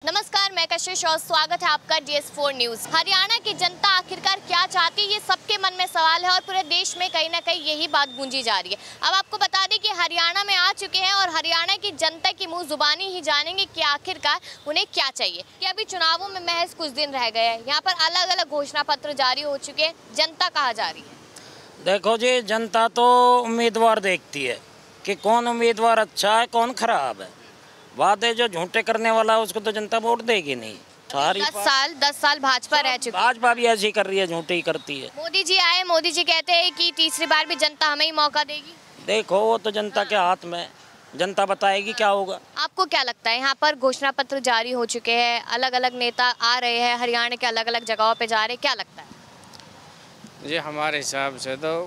नमस्कार, मैं कशिश और स्वागत है आपका DS4 न्यूज। हरियाणा की जनता आखिरकार क्या चाहती है, ये सबके मन में सवाल है और पूरे देश में कहीं ना कहीं यही बात गूंजी जा रही है। अब आपको बता दें कि हरियाणा में आ चुके हैं और हरियाणा की जनता की मुंह जुबानी ही जानेंगे कि आखिरकार उन्हें क्या चाहिए। कि अभी चुनावों में महज कुछ दिन रह गए हैं, यहाँ पर अलग अलग घोषणा पत्र जारी हो चुके हैं। जनता कहाँ जा रही है? देखो जी, जनता तो उम्मीदवार देखती है कि कौन उम्मीदवार अच्छा है, कौन खराब है। वादे जो झूठे करने वाला है उसको तो जनता वोट देगी नहीं। सारी 10 साल भाजपा रह चुकी है। भाजपा भी ऐसी कर रही है, झूठी ही करती है। मोदी जी आए, मोदी जी कहते हैं कि तीसरी बार भी जनता हमें ही मौका देगी। देखो, वो तो जनता के हाथ में, जनता बताएगी क्या होगा। आपको क्या लगता है, यहाँ पर घोषणा पत्र जारी हो चुके हैं, अलग अलग नेता आ रहे हैं, हरियाणा के अलग अलग जगहों पे जा रहे हैं, क्या लगता है? जी हमारे हिसाब से तो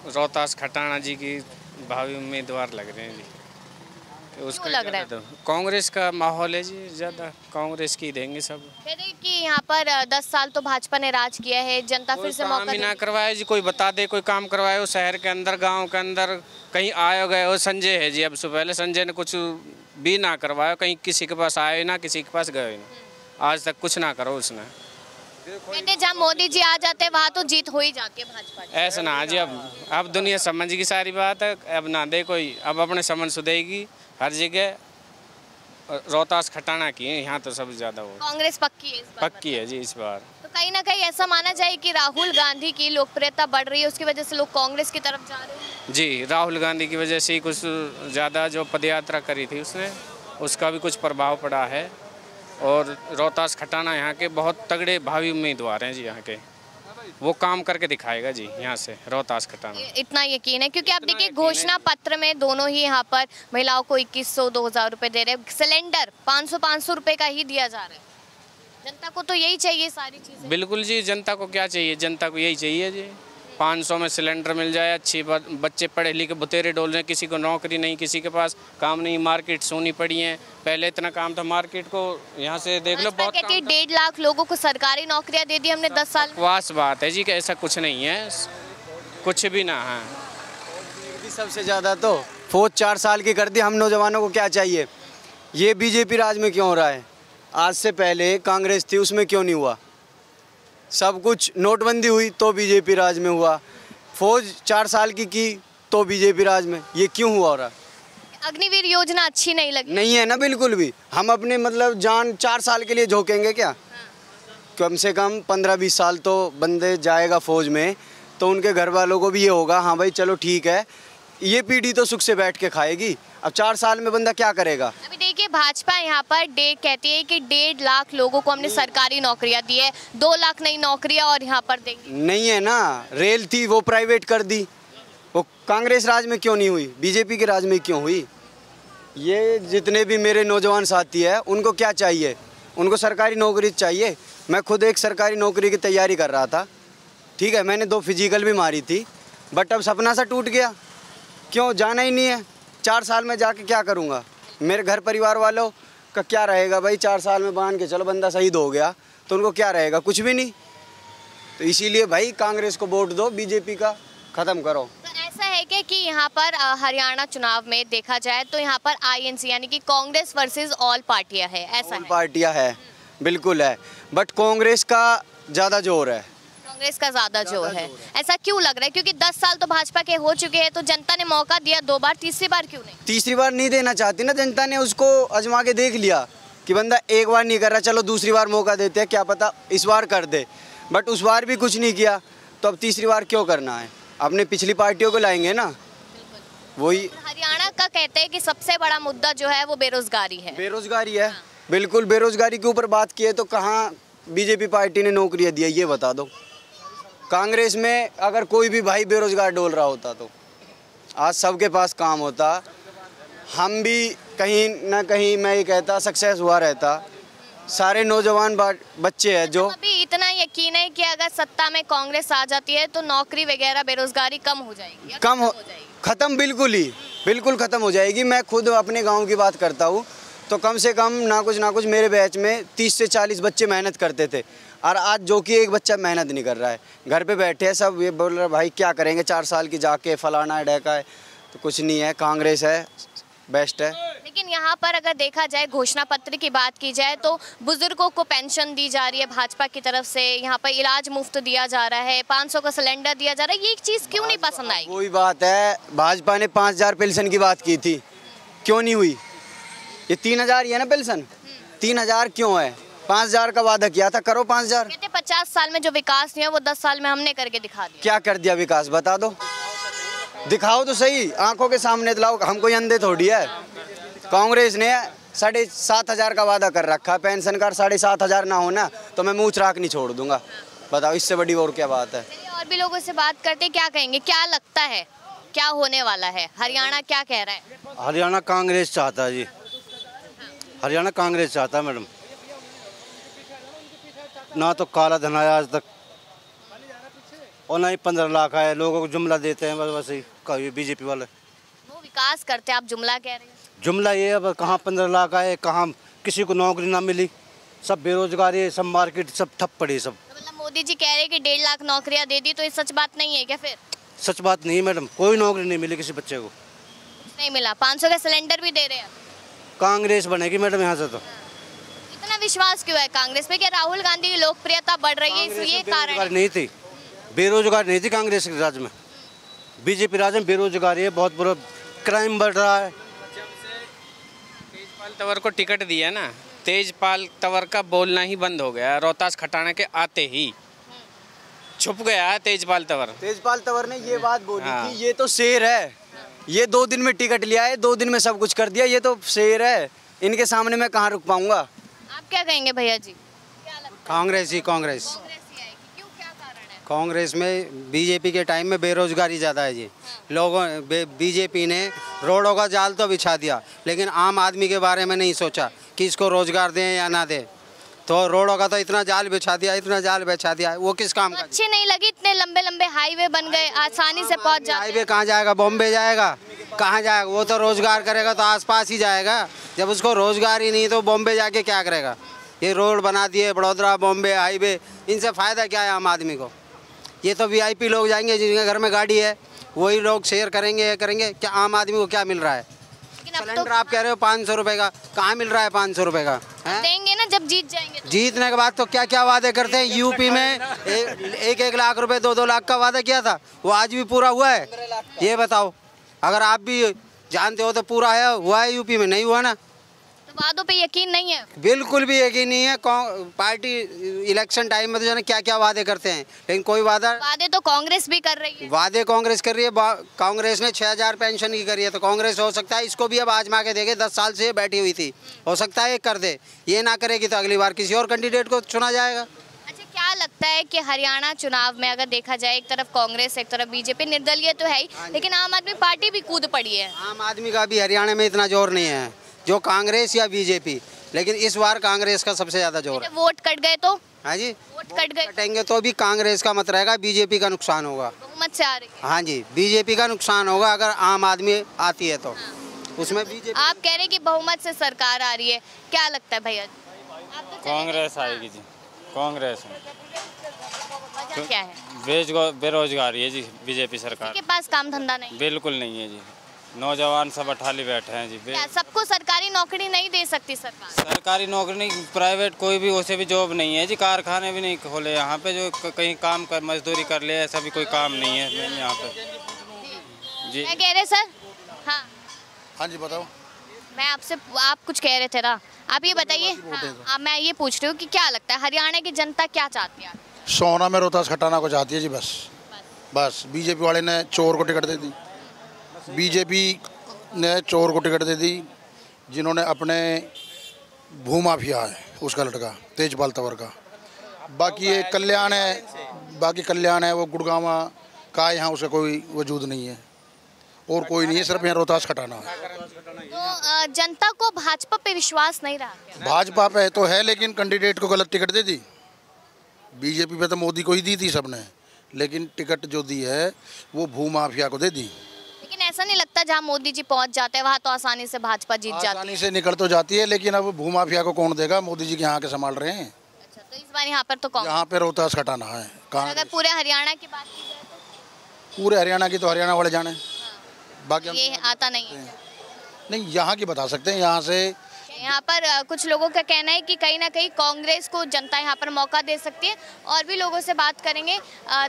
रोहतास खटाना जी की भावी उम्मीदवार लग रहे हैं जी। उसको लग रहा है तो कांग्रेस का माहौल है जी, ज़्यादा कांग्रेस की देंगे सब। कहते हैं कि यहाँ पर 10 साल तो भाजपा ने राज किया है, जनता फिर से मौका ना करवाए जी, कोई बता दे कोई काम करवाए हो शहर के अंदर, गांव के अंदर कहीं आए गए हो। संजय है जी, अब से पहले संजय ने कुछ भी ना करवाया, कहीं किसी के पास आए ना किसी के पास गए ना, आज तक कुछ ना करो उसने। कहते जहाँ मोदी जी आ जाते हैं वहाँ तो जीत हो ही जाती है भाजपा की। ऐसा ना जी, अब दुनिया समझ की सारी बात है, अब ना दे कोई, अब अपने समझ सुधेगी हर जगह। रोहतास खटाना की है, यहाँ तो सबसे ज्यादा वो कांग्रेस पक्की है इस बार? पक्की है जी इस बार। तो कहीं ना कहीं ऐसा माना जाए कि राहुल गांधी की लोकप्रियता बढ़ रही है, उसकी वजह से लोग कांग्रेस की तरफ जा रहे हैं। जी, राहुल गांधी की वजह से ही कुछ ज़्यादा जो पदयात्रा करी थी उसने, उसका भी कुछ प्रभाव पड़ा है। और रोहतास खटाना यहाँ के बहुत तगड़े भावी उम्मीदवार हैं जी, यहाँ के वो काम करके दिखाएगा जी यहाँ से रोहतास खटाना। इतना यकीन है क्योंकि आप देखिए घोषणा पत्र में दोनों ही यहाँ पर महिलाओं को 2100-2000 रुपए दे रहे हैं, सिलेंडर 500 रुपए का ही दिया जा रहा है। जनता को तो यही चाहिए सारी चीजें। बिल्कुल जी, जनता को क्या चाहिए, जनता को यही चाहिए जी। 500 में सिलेंडर मिल जाए, अच्छी बच्चे पढ़े लिखे बुतेरे डोल रहे हैं, किसी को नौकरी नहीं, किसी के पास काम नहीं, मार्केट सोनी पड़ी है। पहले इतना काम था मार्केट को, यहाँ से देख लो बहुत 1.5 लाख लोगों को सरकारी नौकरियां दे दी हमने 10 साल। वास बात है जी कि ऐसा कुछ नहीं है, कुछ भी ना है। सबसे ज़्यादा तो फौज 4 साल की कर दी, हम नौजवानों को क्या चाहिए? ये बीजेपी राज में क्यों हो रहा है? आज से पहले कांग्रेस थी, उसमें क्यों नहीं हुआ? सब कुछ नोटबंदी हुई तो बीजेपी राज में हुआ, फौज 4 साल की तो बीजेपी राज में, ये क्यों हुआ हो रहा? अग्निवीर योजना अच्छी नहीं लगी? नहीं है ना, बिल्कुल भी। हम अपने मतलब जान 4 साल के लिए झोंकेंगे क्या? कम से कम 15-20 साल तो बंदे जाएगा फौज में, तो उनके घर वालों को भी ये होगा हाँ भाई चलो ठीक है, ये पीढ़ी तो सुख से बैठ के खाएगी। अब 4 साल में बंदा क्या करेगा? अभी देखिए भाजपा यहाँ पर कहती है कि 1.5 लाख लोगों को हमने सरकारी नौकरियां दी है, 2 लाख नई नौकरियां और यहाँ पर देंगे। नहीं है ना, रेल थी वो प्राइवेट कर दी, वो कांग्रेस राज में क्यों नहीं हुई, बीजेपी के राज में क्यों हुई? ये जितने भी मेरे नौजवान साथी हैं उनको क्या चाहिए? उनको सरकारी नौकरी चाहिए। मैं खुद एक सरकारी नौकरी की तैयारी कर रहा था, ठीक है, मैंने 2 फिजिकल भी मारी थी, बट अब सपना सा टूट गया। क्यों? जाना ही नहीं है। 4 साल में जाके क्या करूँगा? मेरे घर परिवार वालों का क्या रहेगा भाई? 4 साल में बांध के चलो बंदा शहीद हो गया तो उनको क्या रहेगा? कुछ भी नहीं। तो इसीलिए भाई कांग्रेस को वोट दो, बीजेपी का ख़त्म करो। तो ऐसा है कि यहाँ पर हरियाणा चुनाव में देखा जाए तो यहाँ पर INC यानी कि कांग्रेस वर्सेस ऑल पार्टियाँ है, ऐसा है? पार्टियाँ है, बिल्कुल है, बट कांग्रेस का ज़्यादा जोर है। कांग्रेस का ज्यादा जोर है, ऐसा क्यों लग रहा है? क्योंकि 10 साल तो भाजपा के हो चुके हैं, तो जनता ने मौका दिया 2 बार, तीसरी बार क्यों नहीं? तीसरी बार नहीं देना चाहती ना जनता ने, उसको आजमा के देख लिया कि बंदा एक बार नहीं कर रहा, चलो दूसरी बार मौका देते हैं, क्या पता इस बार कर दे। बट उस बार भी कुछ नहीं किया, तो अब तीसरी बार क्यों करना है? अपने पिछली पार्टियों को लाएंगे ना। वही हरियाणा का कहते हैं कि सबसे बड़ा मुद्दा जो है वो बेरोजगारी है। बेरोजगारी है, बिल्कुल। बेरोजगारी के ऊपर बात की है तो कहाँ बीजेपी पार्टी ने नौकरियाँ दी है ये बता दो। कांग्रेस में अगर कोई भी भाई बेरोजगार डोल रहा होता तो आज सबके पास काम होता, हम भी कहीं ना कहीं मैं ये कहता सक्सेस हुआ रहता। सारे नौजवान बच्चे हैं जो अभी इतना यकीन है कि अगर सत्ता में कांग्रेस आ जाती है तो नौकरी वगैरह बेरोजगारी कम हो जाएगी, कम हो जाएगी, खत्म, बिल्कुल ख़त्म हो जाएगी। मैं खुद अपने गांव की बात करता हूँ तो कम से कम ना कुछ मेरे बैच में 30 से 40 बच्चे मेहनत करते थे, और आज जो कि एक बच्चा मेहनत नहीं कर रहा है, घर पे बैठे हैं सब। ये बोल रहे भाई क्या करेंगे 4 साल की जाके, फलाना है ढेका है, तो कुछ नहीं है। कांग्रेस है, बेस्ट है। लेकिन यहाँ पर अगर देखा जाए, घोषणा पत्र की बात की जाए तो बुजुर्गों को पेंशन दी जा रही है भाजपा की तरफ से, यहाँ पर इलाज मुफ्त दिया जा रहा है, 500 का सिलेंडर दिया जा रहा है, ये एक चीज़ क्यों नहीं पसंद आई? वही बात है, भाजपा ने 5000 पेंशन की बात की थी, क्यों नहीं हुई? ये 3000 ही है ना पेंशन, 3000 क्यों है? 5000 का वादा किया था, करो 5000। कहते 50 साल में जो विकास नहीं है वो 10 साल में हमने करके दिखा दिया। क्या कर दिया विकास, बता दो, दिखाओ तो सही, आंखों के सामने दिलाओ, हम कोई अंधे थोड़ी है। कांग्रेस ने 7500 का वादा कर रखा है, पेंशन का 7500 ना होना तो मैं मुँह चराक नहीं छोड़ दूंगा। बताओ, इससे बड़ी और क्या बात है? और भी लोगों से बात करते, क्या कहेंगे, क्या लगता है क्या होने वाला है? हरियाणा क्या कह रहा है? हरियाणा कांग्रेस चाहता है जी, हरियाणा कांग्रेस चाहता है मैडम। ना तो काला धन आया आज तक और ना ही 15 लाख आया, लोगों को जुमला देते हैं बस वैसे ही बीजेपी वाले। वो विकास करते हैं, आप जुमला कह रहे हैं। जुमला ये अब कहाँ 15 लाख आए, कहाँ किसी को नौकरी ना मिली, सब बेरोजगारी है, सब मार्केट सब ठप पड़ी सब। तो मतलब मोदी जी कह रहे हैं कि 1.5 लाख नौकरियां दे दी, तो ये सच बात नहीं है क्या फिर? सच बात नहीं मैडम, कोई नौकरी नहीं मिली किसी बच्चे को, नहीं मिला। 500 का सिलेंडर भी दे रहे हैं। कांग्रेस बनेगी मैडम यहाँ से। तो इतना विश्वास क्यों है कांग्रेस पे? क्या राहुल गांधी की लोकप्रियता बढ़ रही है, इसलिए कारण है? नहीं थी, बेरोजगारी नहीं थी कांग्रेस के राज में। बीजेपी राज में बेरोजगारी है, बहुत बुरा क्राइम बढ़ रहा है। तेजपाल तंवर को टिकट दिया ना, तेजपाल तंवर का बोलना ही बंद हो गया। रोहतास खटाना के आते ही छुप गया है तेजपाल तंवर। तेजपाल तंवर ने ये बात बोली कि ये तो शेर है, ये 2 दिन में टिकट लिया है, 2 दिन में सब कुछ कर दिया, ये तो शेर है, इनके सामने मैं कहाँ रुक पाऊंगा? आप क्या कहेंगे भैया जी? क्या लगता है? कांग्रेस ही कांग्रेस ही आएगी, क्यों, क्या कारण है? कांग्रेस में बीजेपी के टाइम में बेरोजगारी ज़्यादा है जी। लोगों बीजेपी ने रोडों का जाल तो बिछा दिया, लेकिन आम आदमी के बारे में नहीं सोचा कि इसको रोजगार दें या ना दें। तो रोडों का तो इतना जाल बिछा दिया, इतना जाल बिछा दिया, वो किस काम का? अच्छे नहीं लगे, इतने लंबे लंबे हाईवे बन गए, आसानी से पहुंच जाते। हाईवे कहाँ जाएगा? बॉम्बे जाएगा? कहाँ जाएगा? वो तो रोजगार करेगा तो आसपास ही जाएगा। जब उसको रोजगार ही नहीं तो बॉम्बे जाके क्या करेगा? ये रोड बना दिए, बड़ौदा बॉम्बे हाईवे, इनसे फ़ायदा क्या है आम आदमी को? ये तो वीआईपी लोग जाएंगे, जिनके घर में गाड़ी है, वही लोग शेयर करेंगे करेंगे। क्या आम आदमी को क्या मिल रहा है? सिलेंडर आप कह रहे हो 500 रुपये का, कहाँ मिल रहा है 500 रुपये का? देंगे ना जब जीत जाएंगे तो। जीतने के बाद तो क्या क्या वादे करते हैं। यूपी में 1-1 लाख रुपए 2-2 लाख का वादा किया था, वो आज भी पूरा हुआ है? ये बताओ, अगर आप भी जानते हो तो पूरा है, हुआ है यूपी में? नहीं हुआ ना। तो वादों पे यकीन नहीं है? बिल्कुल भी यकीन नहीं है। पार्टी इलेक्शन टाइम में तो जाने क्या क्या वादे करते हैं, लेकिन कोई वादे तो कांग्रेस भी कर रही है। वादे कांग्रेस कर रही है। कांग्रेस ने 6000 पेंशन की करी है, तो कांग्रेस हो सकता है इसको भी अब आजमा के देखे। 10 साल से ये बैठी हुई थी, हो सकता है ये कर दे। ये ना करेगी तो अगली बार किसी और कैंडिडेट को चुना जाएगा। अच्छा, क्या लगता है कि हरियाणा चुनाव में अगर देखा जाए, एक तरफ कांग्रेस एक तरफ बीजेपी, निर्दलीय तो है ही, लेकिन आम आदमी पार्टी भी कूद पड़ी है। आम आदमी का भी हरियाणा में इतना जोर नहीं है जो कांग्रेस या बीजेपी, लेकिन इस बार कांग्रेस का सबसे ज्यादा जोर है। वोट कट गए तो? हाँ जी, वोट कट गए कटेंगे तो भी कांग्रेस का मत रहेगा, बीजेपी का नुकसान होगा। बहुमत से आ रही है। हाँ जी, बीजेपी का नुकसान होगा अगर आम आदमी आती है तो। उसमें बीजेपी, आप कह रहे हैं कि बहुमत से सरकार आ रही है, क्या लगता है भैया? कांग्रेस आएगी जी, कांग्रेस। वजह क्या है? बेरोजगारी है जी, बीजेपी सरकार के पास काम धंधा नहीं? बिल्कुल नहीं है जी, नौजवान सब अठाली बैठे हैं जी। क्या सबको सरकारी नौकरी नहीं दे सकती सरकार? सरकारी नौकरी नहीं, प्राइवेट कोई भी उसे भी जॉब नहीं है जी, कारखाने भी नहीं खोले यहाँ पे जो कहीं काम कर मजदूरी कर ले, ऐसा भी कोई काम नहीं है यहाँ पे जी। क्या कह रहे सर? हाँ हाँ जी बताओ। मैं आपसे, आप कुछ कह रहे थे ना, आप ये बताइए। हाँ, मैं ये पूछ रही हूँ कि क्या लगता है हरियाणा की जनता क्या चाहती है? सोना में रोहतास खटाना को चाहती है जी, बस बीजेपी वाले ने चोर को टिकट दे दी, बीजेपी ने चोर को टिकट दे दी, जिन्होंने अपने भूमाफिया है उसका लड़का तेजपाल तंवर का। बाकी ये कल्याण है, वो गुड़गांव का, यहाँ उसका कोई वजूद नहीं है और कोई नहीं है, सिर्फ यहाँ रोहतास खटाना है। तो जनता को भाजपा पे विश्वास नहीं रहा क्या? भाजपा पे तो है, लेकिन कैंडिडेट को गलत टिकट दे दी। बीजेपी पे तो मोदी को ही दी थी सबने, लेकिन टिकट जो दी है वो भूमाफिया को दे दी। लेकिन ऐसा नहीं लगता जहाँ मोदी जी पहुँच जाते हैं वहाँ तो आसानी से भाजपा जीत जाती है? आसानी से निकल तो जाती है, लेकिन अब भूमाफिया को कौन देगा? मोदी जी के यहाँ के संभाल रहे हैं। अच्छा, तो इस बार यहाँ पर तो यहाँ पे रोहतास खटाना है। अगर पूरे हरियाणा की बात की जाए तो? पूरे हरियाणा की तो हरियाणा वाले जाने, बाकी ये आता नहीं है। नहीं, यहाँ की बता सकते हैं। यहाँ से यहाँ पर कुछ लोगों का कहना है कि कहीं ना कहीं कांग्रेस को जनता यहाँ पर मौका दे सकती है। और भी लोगों से बात करेंगे।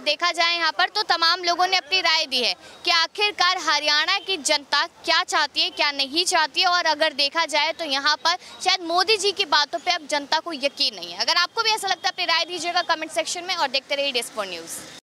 देखा जाए यहाँ पर तो तमाम लोगों ने अपनी राय दी है कि आखिरकार हरियाणा की जनता क्या चाहती है, क्या नहीं चाहती है। और अगर देखा जाए तो यहाँ पर शायद मोदी जी की बातों पर अब जनता को यकीन नहीं है। अगर आपको भी ऐसा लगता है अपनी राय दीजिएगा कमेंट सेक्शन में और देखते रहिए DS4 न्यूज़।